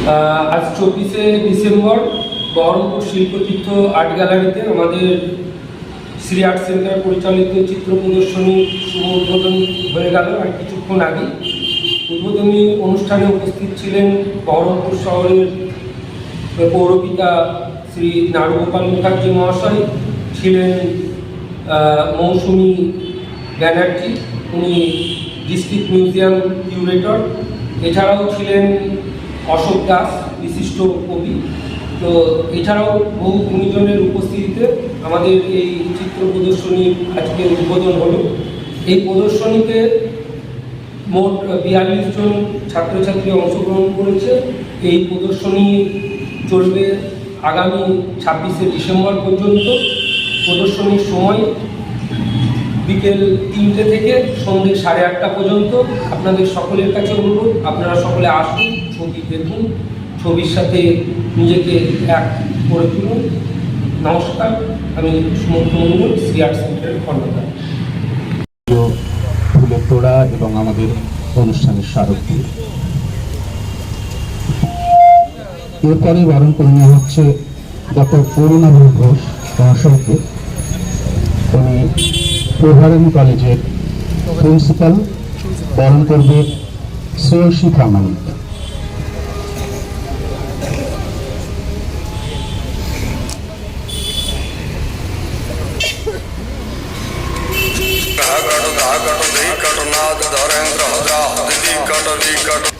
আজ 24শে December Baharampur শিল্পতীর্থ art গ্যালারিতে আমাদের শ্রী আর্ট সেন্টার পরিচালিত চিত্র প্রদর্শনী শুভ উদ্বোধন হয়ে গেল আর কিছুক্ষণ আগে। উদ্বোধনী অনুষ্ঠানে উপস্থিত ছিলেন বহরমপুর শহরের পৌরপিতা শ্রী নারুগোপাল মুখার্জি মহাশয়, ছিলেন মৌসুমী ব্যানার্জি, উনি ডিস্ট্রিক্ট মিউজিয়াম কিউরেটর, এছাড়াও ছিলেন অশোক দাস, বিশিষ্ট কবি। তো এছাড়াও বহু গুণীজনের উপস্থিতিতে আমাদের এই চিত্র প্রদর্শনী আজকে উদ্বোধন হলো। এই প্রদর্শনীতে মোট 42 জন ছাত্রছাত্রী অংশগ্রহণ করেছে। এই প্রদর্শনী চলবে আগামী 26শে ডিসেম্বর পর্যন্ত। প্রদর্শনীর সময় বিকেল 3টে থেকে সন্ধ্যে 8:30 পর্যন্ত। আপনাদের সকলের কাছে অনুরোধ, আপনারা সকলে আসুন, ছবি দেখুন, ছবির সাথে নিজেকে এক করে তুলুন। নমস্কার, আমি সুমন্ত মণ্ডল, শ্রী আর্ট সেন্টারের কর্ণধার। ফুলের তোড়া এবং আমাদের অনুষ্ঠানের স্মারকী। এরপরে বরণ করে নেওয়া হচ্ছে ডক্টর অরুণাভ ঘোষ মহাশয়কে। উনি প্রভারানী কলেজের প্রিন্সিপাল। বরণ করবে শ্রেয়সী প্রামাণিক। कट नाद धरेंद्र हजरा दिदी कट